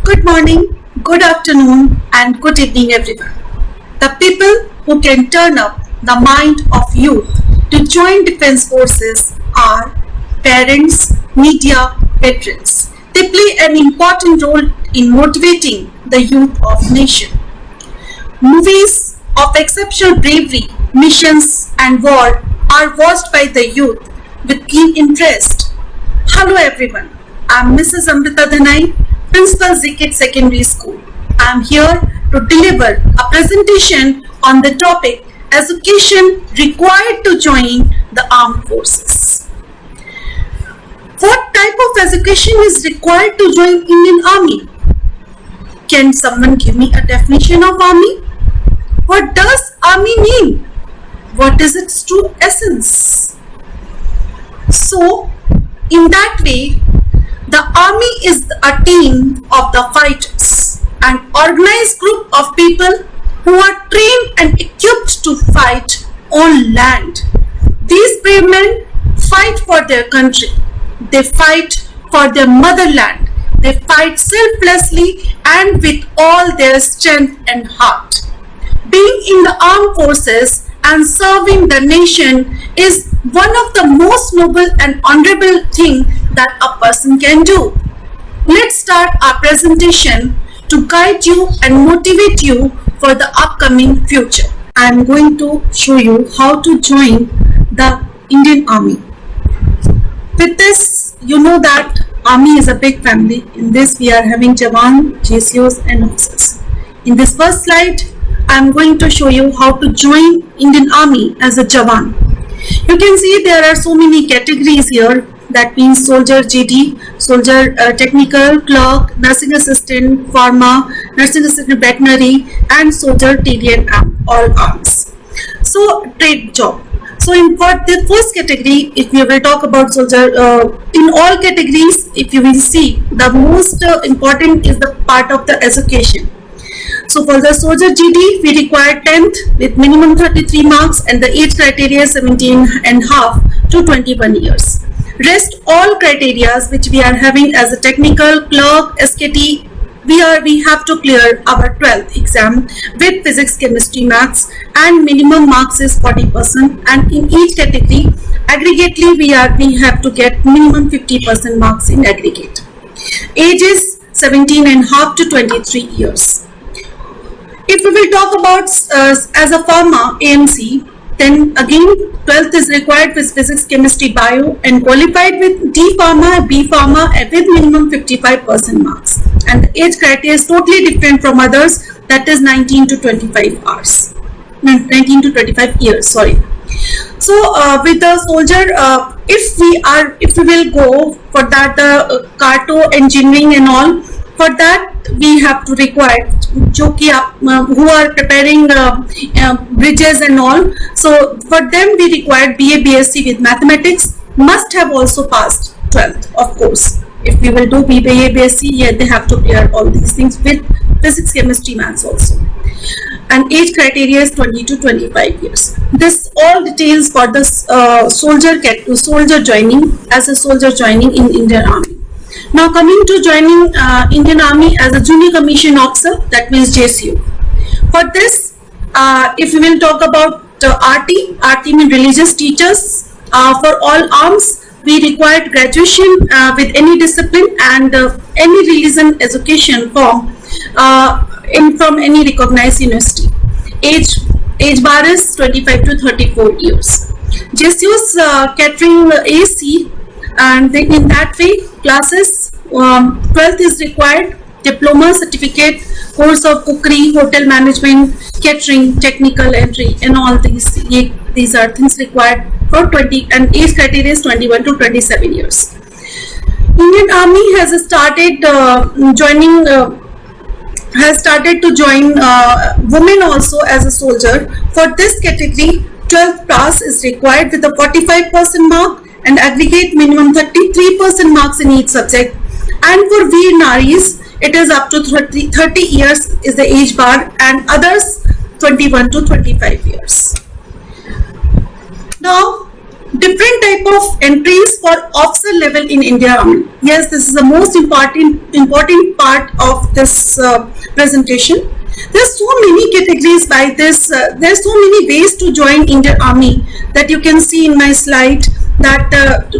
Good morning, good afternoon, and good evening, everyone. The people who can turn up the mind of youth to join defense forces are parents, media, veterans. They play an important role in motivating the youth of nation. Movies of exceptional bravery, missions, and war are watched by the youth with keen interest. Hello everyone, I'm Mrs. Amrita Dhanai, Principal Zikit Secondary School. I'm here to deliver a presentation on the topic Education Required to Join the Armed Forces. What type of education is required to join Indian Army? Can someone give me a definition of Army? What does Army mean? What is its true essence? So, in that way, the Army is a team of the fighters, an organized group of people who are trained and equipped to fight on land. These brave men fight for their country. They fight for their motherland. They fight selflessly and with all their strength and heart. Being in the armed forces and serving the nation is one of the most noble and honorable thing that a person can do. Let's start our presentation to guide you and motivate you for the upcoming future. I am going to show you how to join the Indian Army. With this, you know that Army is a big family. In this, we are having Jawan, JCOs and officers. In this first slide, I am going to show you how to join Indian Army as a Jawan. You can see there are so many categories here. That means soldier GD, soldier technical, clerk, nursing assistant, pharma, nursing assistant veterinary, and soldier TDN all arms. So trade job. So for the first category, if we will talk about soldier, in all categories, if you will see, the most important is the part of the education. So for the soldier GD, we require 10th with minimum 33 marks and the age criteria 17 and half to 21 years. Rest all criteria which we are having as a technical, clerk, SKT, we have to clear our 12th exam with physics, chemistry, maths, and minimum marks is 40%, and in each category aggregately we have to get minimum 50% marks in aggregate. Age is 17 and half to 23 years. If we will talk about as a pharma AMC, then again 12th is required with physics, chemistry, bio, and qualified with D Pharma, B Pharma with minimum 55% marks. And the age criteria is totally different from others, that is 19 to 25 hours. 19 to 25 years, sorry. So with the soldier, if we will go for that carto engineering and all, for that we have to require who are preparing bridges and all. So for them we require BA BSc with mathematics, must have also passed 12th, of course. If we will do BA BSc, yeah, they have to clear all these things with physics, chemistry, maths also. And age criteria is 20 to 25 years. This all details for the soldier joining as a soldier joining in Indian Army. Now coming to joining Indian Army as a junior commissioned officer, that means JCO. For this, if we will talk about RT means religious teachers. For all arms, we required graduation with any discipline and any religion education from any recognized university. Age bar is 25 to 34 years. JCO's catering AC, and then in that way classes 12th is required, diploma, certificate, course of cookery, hotel management, catering, technical entry, and all these are things required for 20, and age criteria is 21 to 27 years. Indian Army has started to join women also as a soldier. For this category, 12th pass is required with a 45% mark and aggregate minimum 33% marks in each subject. And for Veer Naris, it is up to 30 years is the age bar, and others 21 to 25 years. Now, different type of entries for officer level in India Army. Yes, this is the most important part of this presentation. There's so many categories by this. There's so many ways to join Indian Army that you can see in my slide. That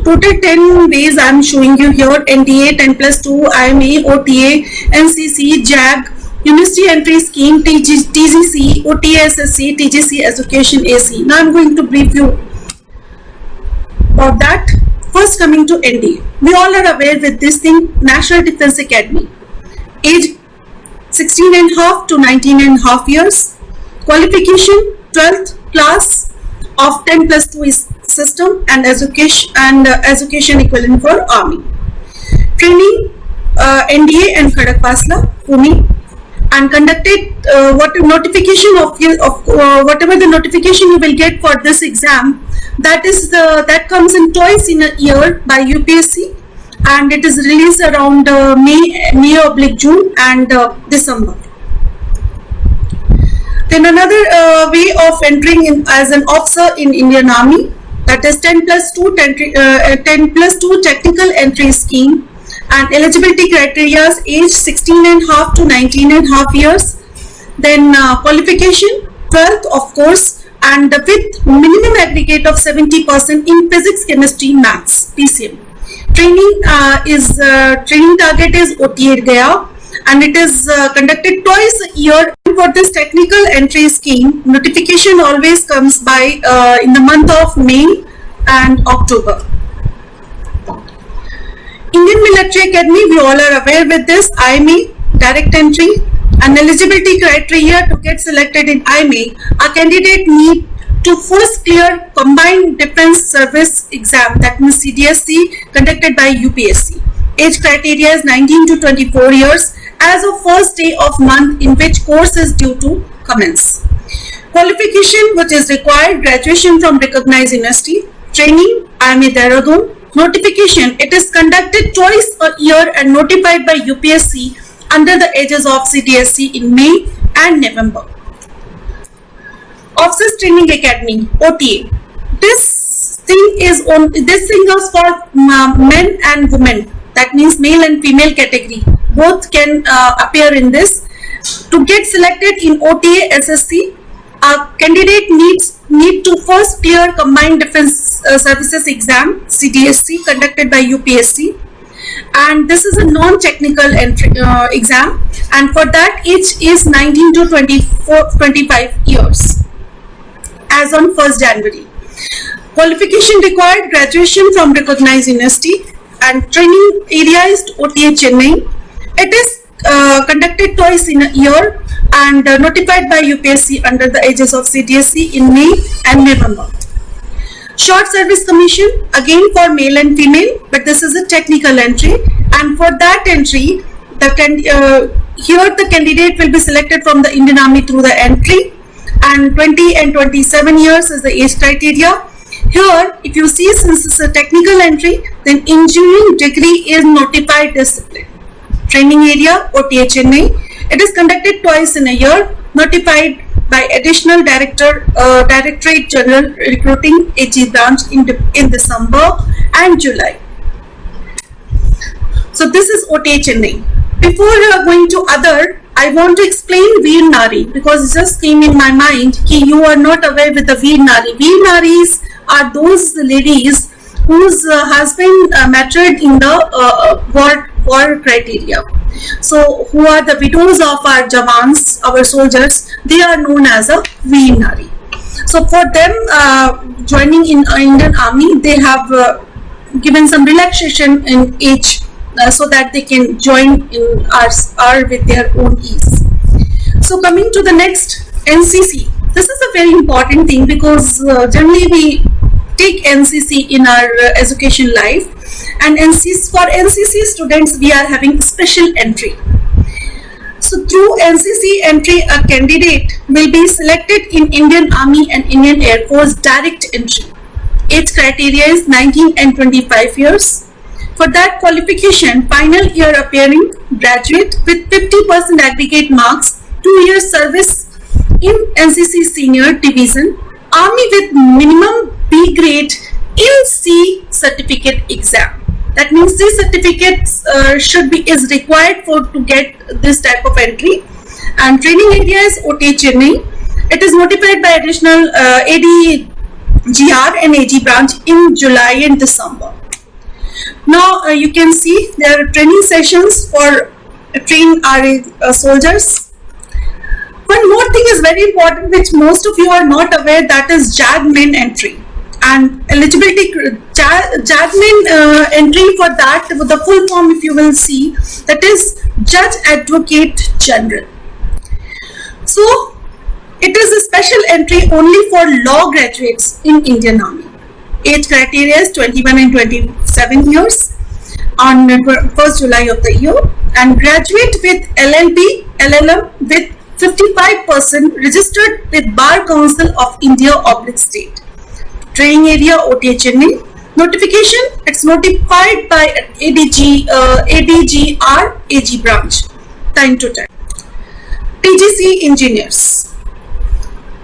total 10 ways I'm showing you here: NDA, 10+2, IMA, OTA, NCC, JAG, University Entry Scheme, TGC, OTA SSC, TGC Education AC. Now I'm going to brief you about that. First, coming to NDA. We all are aware with this thing, National Defence Academy. Age 16.5 to 19.5 years. Qualification 12th class of 10+2 is system and education equivalent for Army. Training NDA and Khadagpasla, Pune, and conducted whatever the notification you will get for this exam, that comes in twice in a year by UPSC, and it is released around May/June and December. Then another way of entering in as an officer in Indian Army, that is 10+2 technical entry scheme, and eligibility criteria is age 16.5 to 19.5 years. Then qualification 12th of course, and with minimum aggregate of 70% in physics, chemistry, maths, PCM. Training training target is OTA Gaya, and it is conducted twice a year. For this technical entry scheme, notification always comes by in the month of May and October. Indian Military Academy, we all are aware with this. IMA, direct entry, and eligibility criteria to get selected in IMA, a candidate need to first clear combined defense service exam, that means CDSC, conducted by UPSC. Age criteria is 19 to 24 years as of first day of month in which course is due to commence. Qualification which is required: graduation from recognized university. Training IMA Dehradun. Notification, it is conducted twice a year and notified by UPSC under the aegis of CDSC in May and November. Officers Training Academy, OTA. This thing is for men and women, that means male and female category, both can appear in this. To get selected in OTA SSC, a candidate need to first clear combined defense services exam, CDSC, conducted by UPSC, and this is a non-technical entry exam, and for that age is 19 to 25 years as on 1st January. Qualification required: graduation from recognized university, and training area is OTA Chennai. It is conducted twice in a year and notified by UPSC under the aegis of CDSC in May and November. Short Service Commission, again for male and female, but this is a technical entry, and for that entry here the candidate will be selected from the Indian Army through the entry, and 20 and 27 years is the age criteria. Here, if you see, since it's a technical entry, then engineering degree is notified discipline. Training area OTA Chennai. It is conducted twice in a year, notified by Additional Directorate General Recruiting AG branch in December and July. So this is OTA Chennai. Before going to other, I want to explain Veer Nari, because it just came in my mind that you are not aware with the Veer Nari. Veer Naris are those ladies whose husband married in the war criteria. So who are the widows of our Jawans, our soldiers, they are known as a Veer Nari. So for them joining in Indian Army, they have given some relaxation in age so that they can join in our with their own ease. So coming to the next, NCC. This is a very important thing, because generally we take NCC in our education life, and for NCC students we are having special entry. So through NCC entry, a candidate will be selected in Indian Army and Indian Air Force direct entry. Age criteria is 19 and 25 years. For that qualification, final year appearing graduate with 50% aggregate marks, 2 years service in NCC Senior Division, Army with minimum B grade in C certificate exam. That means these certificates is required for to get this type of entry. And training area is OTA Chennai. It is notified by additional ADGR and AG branch in July and December. Now you can see there are training sessions for trained RA soldiers. One more thing is very important, which most of you are not aware, that is JAG main entry. And eligibility JAG main entry for that, the full form if you will see, that is Judge Advocate General. So it is a special entry only for law graduates in Indian Army. Age criteria is 21 and 27 years on 1st July of the year, and graduate with LLB, LLM with 55% registered with Bar Council of India / state. Training area OTA Chennai. Notification, it's notified by ADGR AG branch time to time. TGC engineers.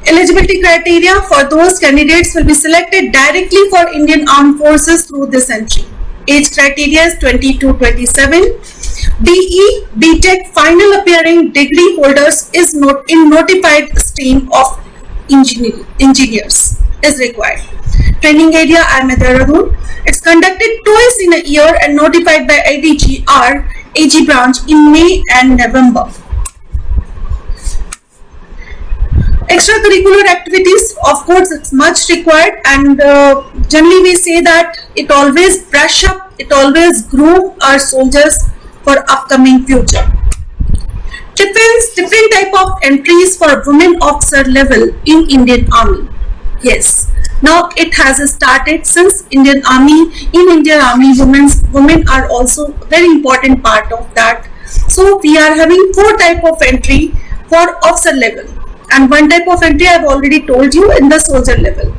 Eligibility criteria for those candidates will be selected directly for Indian Armed Forces through this entry. Age criteria is 20 to 27. BE, BTech final appearing degree holders is not in notified stream of engineers is required. Training area IIM Dehradun. It's conducted twice in a year and notified by ADGR AG branch in May and November. Extracurricular activities, of course, it's much required, and generally we say that it always brush up, it always groom our soldiers for upcoming future. Different type of entries for women officer level in Indian Army. Yes, now it has started since Indian Army. In Indian Army, women are also very important part of that. So we are having 4 type of entry for officer level. And one type of entry I have already told you in the soldier level.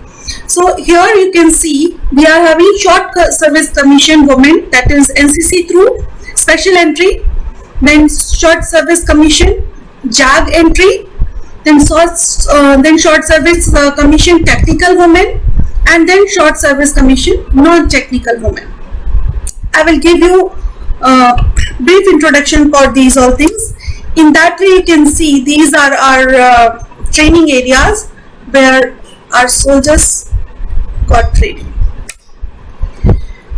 So here you can see we are having short service commission women, that is NCC through special entry, then short service commission JAG entry, then short service commission technical women, and then short service commission non-technical women. I will give you a brief introduction for these all things. In that way you can see these are our training areas where our soldiers got training.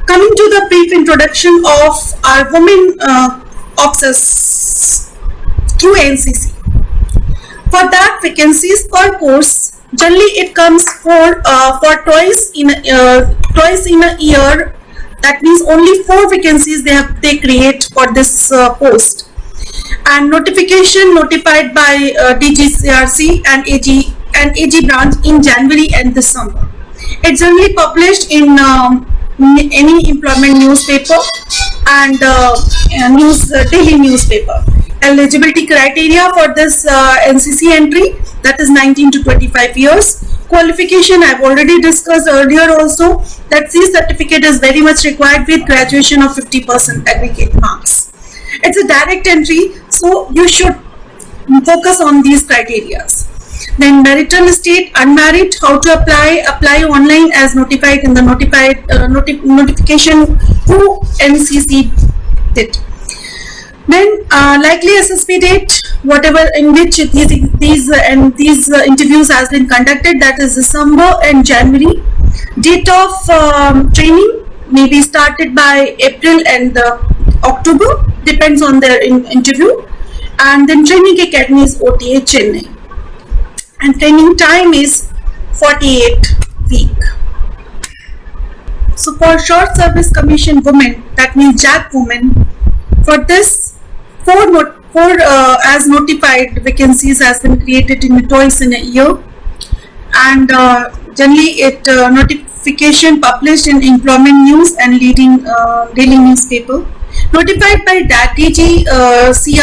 Coming to the brief introduction of our women officers through NCC. For that, vacancies per course, generally it comes for twice in a year. That means only 4 vacancies they create for this post. And notification notified by DGCRC and AG branch in January and December. It's generally published in any employment newspaper and daily newspaper. Eligibility criteria for this NCC entry, that is 19 to 25 years. Qualification I've already discussed earlier also, that C certificate is very much required with graduation of 50% aggregate marks. It's a direct entry, so you should focus on these criteria. Then marital state, unmarried, how to apply online as notified in the notification who NCC did. Then likely SSP date, whatever in which these interviews has been conducted, that is December and January. Date of training may be started by April and October, depends on their interview. And then training academy is OTA Chennai, and training time is 48 week. So for short service commission women, that means JAG women, for this 4 as notified vacancies has been created in twice in a year, and generally it notification published in employment news and leading daily newspaper. Notified by DGRC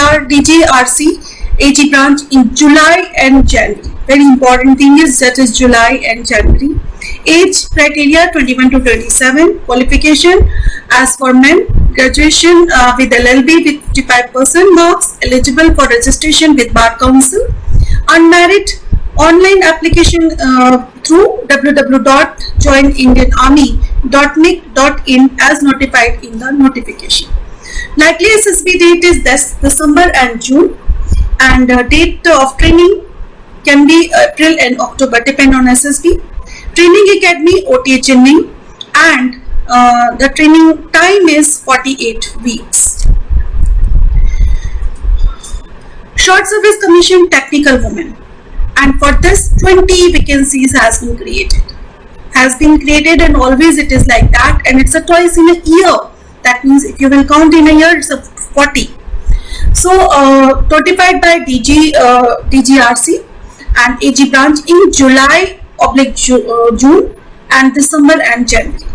AG branch in July and January. Very important thing is that is July and January. Age criteria 21 to 27. Qualification as for men, graduation with LLB with 55% marks, eligible for registration with Bar Council. Unmarried, online application through www.joinindianarmy.in .nic.in as notified in the notification. Likely SSB date is this December and June, and date of training can be April and October, depend on SSB. Training Academy OTA Chennai, and the training time is 48 weeks. Short Service Commission Technical Women, and for this 20 vacancies has been created, and always it is like that, and it's a twice in a year. That means if you will count in a year, it's a 40. So notified by DGRC and AG branch in July/June and December and January.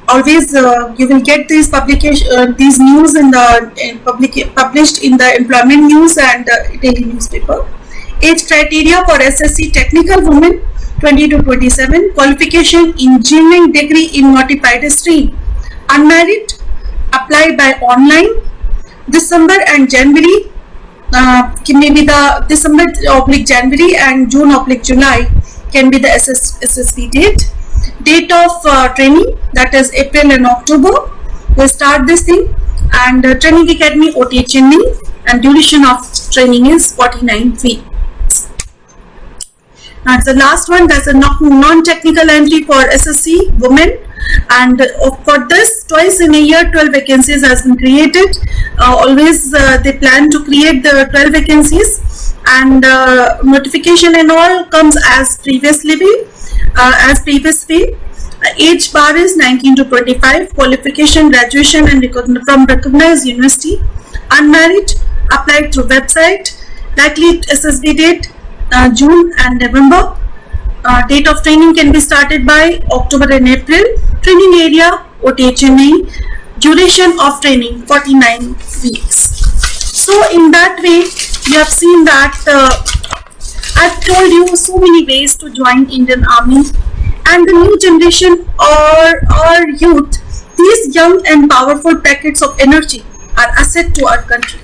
Always you will get these these news in the published in the employment news and daily newspaper. Age criteria for SSC technical women 20 to 27. Qualification engineering degree in notified stream. Unmarried. Apply by online. December and January. Maybe the December/January and June/July can be the SSB date. Date of training, that is April and October. We'll start this thing, and Training Academy OTA Chennai, and duration of training is 49 weeks. Now the last one, that's a non-technical entry for SSC women, and for this twice in a year 12 vacancies has been created. Always they plan to create the 12 vacancies, and notification and all comes as previously age bar is 19 to 25. Qualification graduation and from recognized university. Unmarried. Applied through website. Likely SSB date June and November. Date of training can be started by October and April. Training area OTA Chennai. Duration of training 49 weeks. So in that way you have seen that I've told you so many ways to join Indian Army, and the new generation or our youth, these young and powerful packets of energy are asset to our country.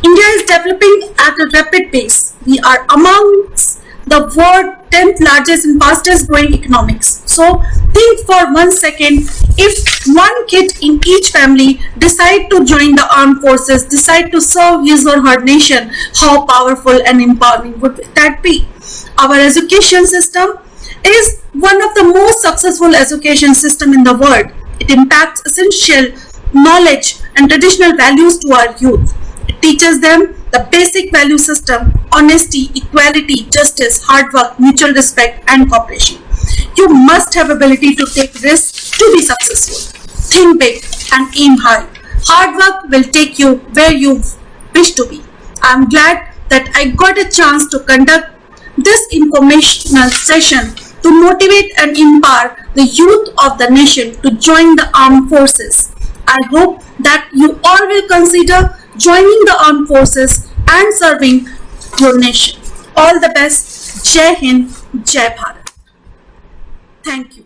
India is developing at a rapid pace. We are amongst the world's 10th largest and fastest growing economics. So think for 1 second, if one kid in each family decide to join the armed forces, decide to serve his or her nation, how powerful and empowering would that be? Our education system is one of the most successful education system in the world. It impacts essential knowledge and traditional values to our youth. It teaches them the basic value system: honesty, equality, justice, hard work, mutual respect, and cooperation. You must have ability to take risks to be successful. Think big and aim high. Hard work will take you where you wish to be. I am glad that I got a chance to conduct this informational session to motivate and empower the youth of the nation to join the armed forces. I hope that you all will consider joining the armed forces and serving your nation. All the best. Jai Hind, Jai Bharat. Thank you.